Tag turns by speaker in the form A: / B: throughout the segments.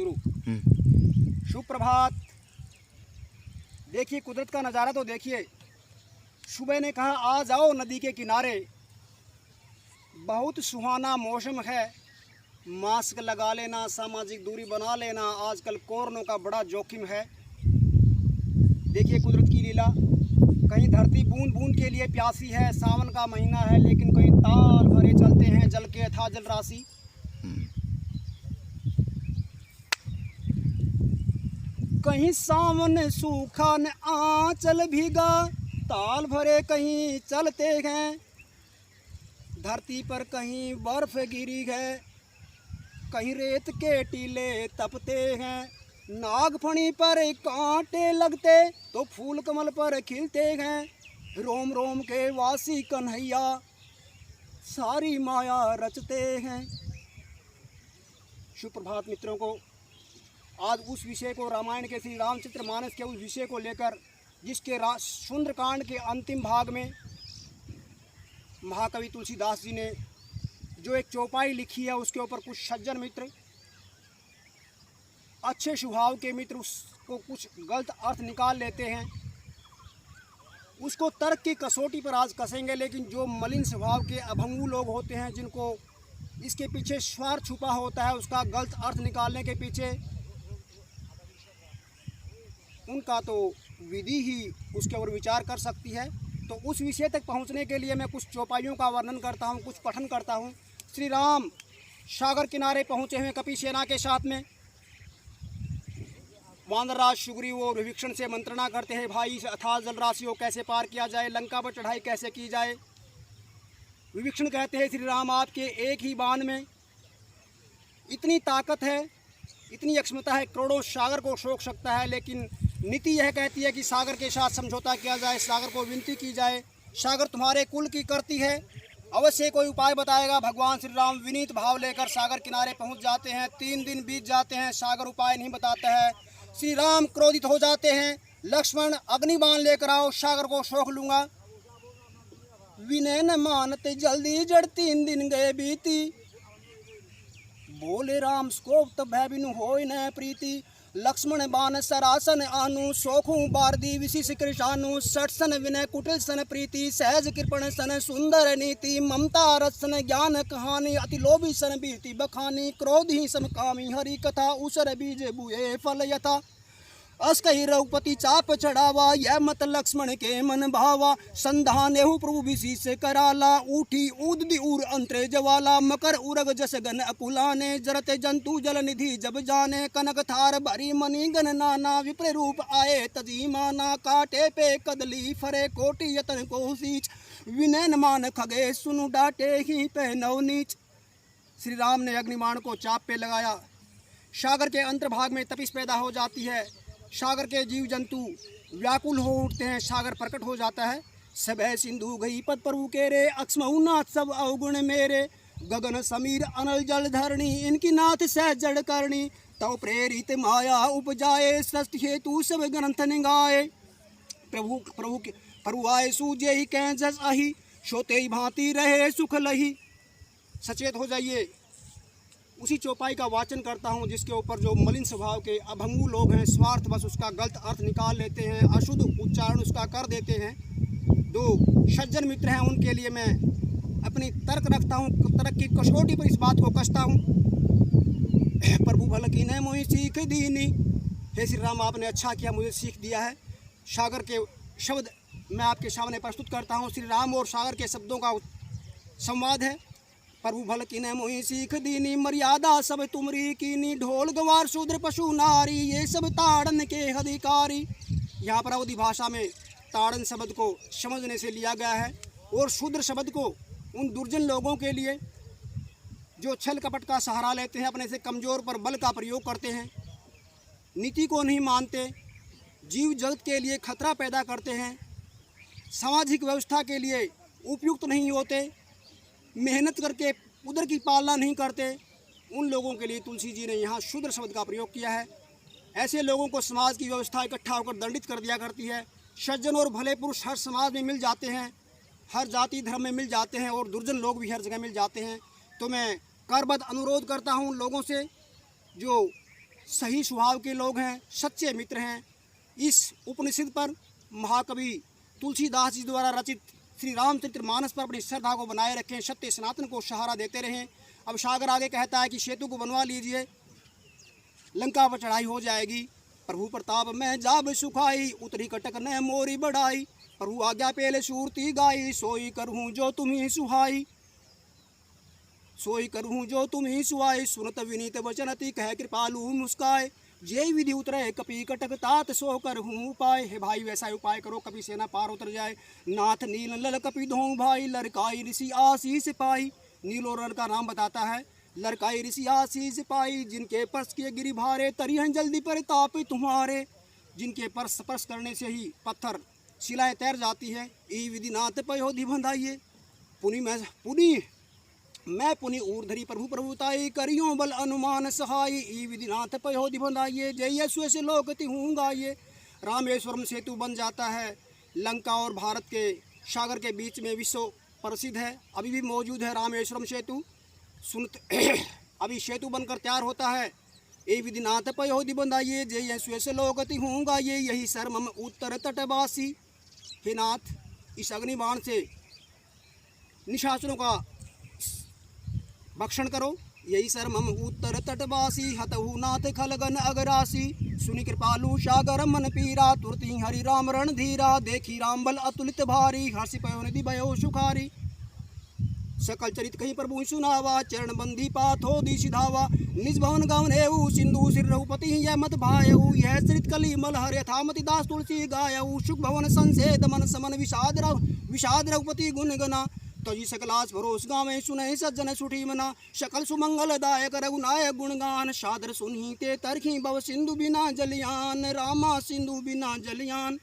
A: शुरू। सुप्रभात। देखिए कुदरत का नज़ारा तो देखिए। सुबह ने कहा आ जाओ नदी के किनारे, बहुत सुहाना मौसम है, मास्क लगा लेना, सामाजिक दूरी बना लेना, आजकल कोरोना का बड़ा जोखिम है। देखिए कुदरत की लीला। कहीं धरती बूंद बूंद के लिए प्यासी है, सावन का महीना है, लेकिन कहीं ताल भरे चलते हैं जल के अथाह जल राशि। कहीं सावन सूखा न आंचल भीगा, ताल भरे कहीं चलते हैं। धरती पर कहीं बर्फ गिरी है, कहीं रेत के टीले तपते हैं। नागफणी पर कांटे लगते तो फूल कमल पर खिलते हैं। रोम रोम के वासी कन्हैया सारी माया रचते हैं। सुप्रभात मित्रों को। आज उस विषय को, रामायण के श्री रामचरितमानस के उस विषय को लेकर, जिसके सुंदरकांड के अंतिम भाग में महाकवि तुलसीदास जी ने जो एक चौपाई लिखी है, उसके ऊपर कुछ सज्जन मित्र, अच्छे स्वभाव के मित्र उसको कुछ गलत अर्थ निकाल लेते हैं। उसको तर्क की कसौटी पर आज कसेंगे। लेकिन जो मलिन स्वभाव के अभंगु लोग होते हैं, जिनको इसके पीछे स्वार्थ छुपा होता है, उसका गलत अर्थ निकालने के पीछे, उनका तो विधि ही उसके ऊपर विचार कर सकती है। तो उस विषय तक पहुंचने के लिए मैं कुछ चौपाइयों का वर्णन करता हूं, कुछ पठन करता हूं। श्री राम सागर किनारे पहुंचे हुए कपि सेना के साथ में। वानरराज सुग्रीव और विभीषण से मंत्रणा करते हैं, भाई इस अथाह जल राशि को कैसे पार किया जाए, लंका पर चढ़ाई कैसे की जाए। विभीषण कहते हैं श्री राम आपके एक ही बाण में इतनी ताकत है, इतनी अक्षमता है, करोड़ों सागर को सोख सकता है। लेकिन नीति यह कहती है कि सागर के साथ समझौता किया जाए, सागर को विनती की जाए, सागर तुम्हारे कुल की करती है, अवश्य कोई उपाय बताएगा। भगवान श्री राम विनीत भाव लेकर सागर किनारे पहुंच जाते हैं। 3 दिन बीत जाते हैं, सागर उपाय नहीं बताता है। श्री राम क्रोधित हो जाते हैं। लक्ष्मण अग्निबाण लेकर आओ, सागर को सोख लूंगा। विनय न मानते जल्दी जड़ 3 दिन गए बीती, बोले राम स्कोप तब भय बिनु होय न प्रीति। लक्ष्मण बाण सरासन आनु, सोखू बारदी विशिष कृषानु। सठ सन विनय कुटिल सन प्रीति, सहज कृपण सन सुंदर नीति। ममता रस सन ज्ञान कहानी, अति लोभी सन बीति बखानी। क्रोधी समकामी हरि कथा, उसर बीज बुए फल यथा। अस कही रघुपति चाप चढ़ावा, यह मत लक्ष्मण के मन भावा। संधान एहु प्रभु विशीष कराला, उठी ऊदी उर अंतरे जवाला। मकर उरग जस गन अकुलाने, जरत जंतु जल निधि जब जाने। कनक थार भरी मणि गण नाना, विप्र रूप आए तजी माना। काटे पे कदली फरे कोटि यतन को सींच, विनय न मान खगे सुनु डाटे ही पे नवनीच। श्री राम ने अग्निबाण को चाप पे लगाया। सागर के अंतर्भाग में तपिश पैदा हो जाती है। सागर के जीव जंतु व्याकुल हो उठते हैं, सागर प्रकट हो जाता है। सब है सिंधु गई पद प्रभु के रे, अक्ष्मऊ नाथ सब अवगुण मेरे। गगन समीर अनल जल धरणी, इनकी नाथ सह जड़ करणी। तव प्रेरित माया उपजाए, सृष्टि हेतु सब ग्रंथ निगाए। प्रभु आए सूझे ही कह जस अहि, सोते ही भांति रहे सुख लही। सचेत हो जाइए। उसी चौपाई का वाचन करता हूँ, जिसके ऊपर जो मलिन स्वभाव के अभंगु लोग हैं, स्वार्थ बस उसका गलत अर्थ निकाल लेते हैं, अशुद्ध उच्चारण उसका कर देते हैं। दो सज्जन मित्र हैं, उनके लिए मैं अपनी तर्क रखता हूँ, तर्क की कसौटी पर इस बात को कसता हूँ। प्रभु भल की ने मोहि सीख दीनी। हे श्री राम, आपने अच्छा किया, मुझे सीख दिया है। सागर के शब्द मैं आपके सामने प्रस्तुत करता हूँ। श्री राम और सागर के शब्दों का संवाद है। प्रभु भल की ने मोहि सीख दीनी, मर्यादा सब तुमरी कीनी। ढोल गवार शूद्र पशु नारी, ये सब ताड़न के अधिकारी। यहाँ पर अवधि भाषा में ताड़न शब्द को समझने से लिया गया है, और शूद्र शब्द को उन दुर्जन लोगों के लिए जो छल कपट का सहारा लेते हैं, अपने से कमज़ोर पर बल का प्रयोग करते हैं, नीति को नहीं मानते, जीव जगत के लिए खतरा पैदा करते हैं, सामाजिक व्यवस्था के लिए उपयुक्त नहीं होते, मेहनत करके उधर की पालना नहीं करते, उन लोगों के लिए तुलसी जी ने यहाँ शूद्र शब्द का प्रयोग किया है। ऐसे लोगों को समाज की व्यवस्था इकट्ठा होकर दंडित कर दिया करती है। सज्जन और भले पुरुष हर समाज में मिल जाते हैं, हर जाति धर्म में मिल जाते हैं, और दुर्जन लोग भी हर जगह मिल जाते हैं। तो मैं करबद्ध अनुरोध करता हूँ लोगों से, जो सही स्वभाव के लोग हैं, सच्चे मित्र हैं। इस उपनिषद पर महाकवि तुलसीदास जी द्वारा रचित श्री रामचरितमानस पर अपनी श्रद्धा को बनाए रखें, सत्य सनातन को सहारा देते रहें। अब सागर आगे कहता है कि सेतु को बनवा लीजिए, लंका पर चढ़ाई हो जाएगी। प्रभु प्रताप में जाब सुखाई, उतरी कटक ने मोरी बढ़ाई। प्रभु आज्ञा पेले सूरती गाई, सोई करहूँ जो तुम्ही सुहाई। सोई करहूँ जो तुम्ही सुहाई, सुनत विनीत वचनति कह कृपालु मुस्काए। जय विधि उतरे कपि कटक तात, सो करहूँ उपाय। हे भाई वैसा उपाय करो कपि सेना पार उतर जाए। नाथ नील लल कपि धों भाई, लड़काई ऋषि आशीष पाई। नील और लल का नाम बताता है। लड़काई ऋषि आशीष पाई, जिनके पर्श किए गिरि भारे, तरिहन जल्दी पर ताप तुम्हारे। जिनके पर्श स्पर्श करने से ही पत्थर शिलाएं तैर जाती है। ई विधि नाथ पयोधि बंधाइए, मैं पुनि ऊर्धरी प्रभु प्रभुताई, करियो बल अनुमान सहाय। ई विधि नाथ पयोधि बंधाइए, जय यशु से लोकति हूँ गाइए। रामेश्वरम सेतु बन जाता है। लंका और भारत के सागर के बीच में विश्व प्रसिद्ध है, अभी भी मौजूद है रामेश्वरम सेतु। अभी सेतु बनकर तैयार होता है। ए विधि नाथ पयोधि बंधाइए, जय यशु से लोकति हूँ गाइए। यही शर्मम उत्तर तटवासी। हे नाथ, इस अग्निबाण से निशाचरों का भक्षण करो। यही शर्मम उत्तर तटवासी, हतहु नाथ खलगन अगरासी। सुनि कृपालु सागर मन पीरा, तुरति हरि राम रणधीरा। देखी राम बल अतुलित भारी, हर्षि पयो निधि भयो सुखारी। सकल चरित कहीं प्रभु सुनावा, चरण बंदी पाथो दी सिधावा। निज भवन गवन हेऊ, सिंधु सिर रघुपति यह मत भायऊ। यह चरित कली मल हर यथामति दास तुलसी गायऊ। सुख भवन संसेद मन समन विषाद रघुपति गुण गना। तजी सकलास भरोस गावे, सुनहि सज्जन सुठी मना। सकल सुमंगल दायक रघुनायक गुणगान, सादर सुनहि ते तरखी भव सिंधु बिना जलियान। रामा सिंधु बिना जलियान।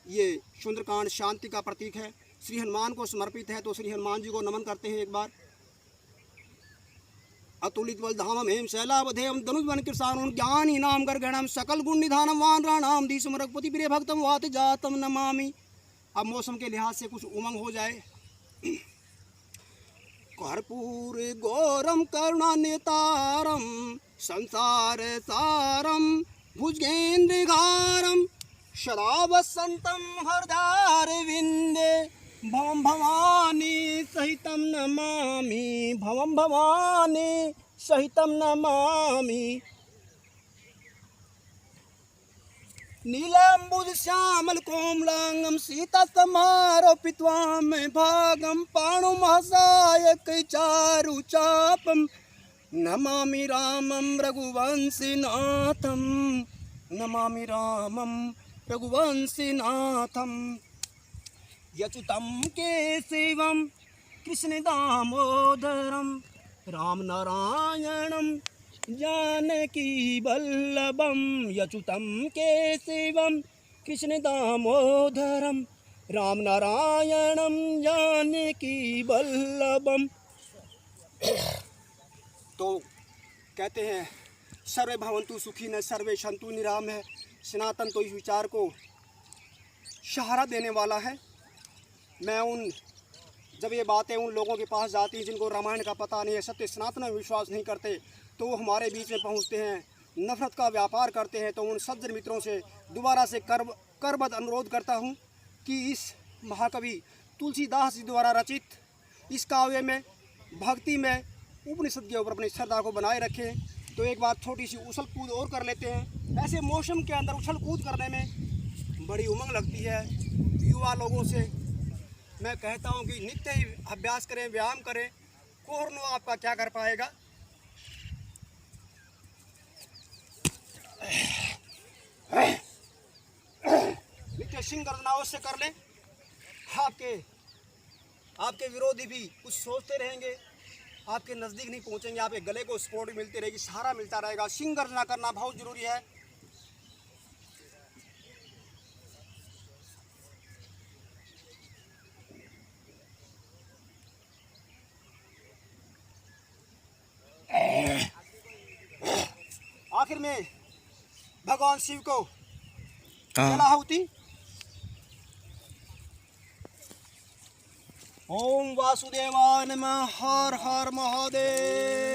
A: ये सुंदरकांड शांति का प्रतीक है, श्री हनुमान को समर्पित है। तो श्री हनुमान जी को नमन करते हैं एक बार। अतुलित बल धामम हेम शैलावधेयम, धनुष बन कृषाण ज्ञान इनाम गर्गणम। सकल गुण निधानम वान राणाम, दीसम रघुपति प्रिय भक्तम वात जातम नमामि। अब मौसम के लिहाज से कुछ उमंग हो जाए। कर्पूर गौरम करुणानितारम, संसार सारम भुजगेन्द्रघारम। सदा वसंतम हृदयारविंदे, भवम भवानी सहितम नमामि। भवम भवानी सहितम नमामि। नीलांबुज श्यामल कोमलांगम, सीता समारोपित्वाम भागम। पाणु महासायक चारु चापम, नमामि रामम रघुवंशीनाथम। नमामि रामम रघुवंशीनाथम। यच्युतं केशवं कृष्ण दामोदरम, राम नारायणम जानकी वल्लभम। यच्युतं केशवं कृष्ण दामोदरम, राम नारायणम जानकी वल्लभम। तो कहते हैं सर्वे भवन्तु सुखिनः सर्वे सन्तु निरामयः। सनातन तो इस विचार को सहारा देने वाला है। मैं जब ये बातें उन लोगों के पास जाती हैं जिनको रामायण का पता नहीं है, सत्य सनातन में विश्वास नहीं करते, तो वो हमारे बीच में पहुंचते हैं, नफरत का व्यापार करते हैं। तो उन सज्जन मित्रों से दोबारा से करबद्ध अनुरोध करता हूं कि इस महाकवि तुलसीदास जी द्वारा रचित इस काव्य में भक्ति में उपनिषद के ऊपर अपनी श्रद्धा को बनाए रखें। तो एक बार छोटी सी उछल कूद और कर लेते हैं। ऐसे मौसम के अंदर उछल कूद करने में बड़ी उमंग लगती है। युवा लोगों से मैं कहता हूं कि नित्य ही अभ्यास करें, व्यायाम करें। कोहरनो आपका क्या कर पाएगा। नित्य सिंह गर्जना से कर लें। आपके विरोधी भी कुछ सोचते रहेंगे, आपके नज़दीक नहीं पहुंचेंगे, आपके गले को सपोर्ट मिलती रहेगी, सहारा मिलता रहेगा। सिंह गर्जना करना बहुत जरूरी है। आखिर में भगवान शिव को जलाहुति। ओम वासुदेवाय नमः। हर हर महादेव।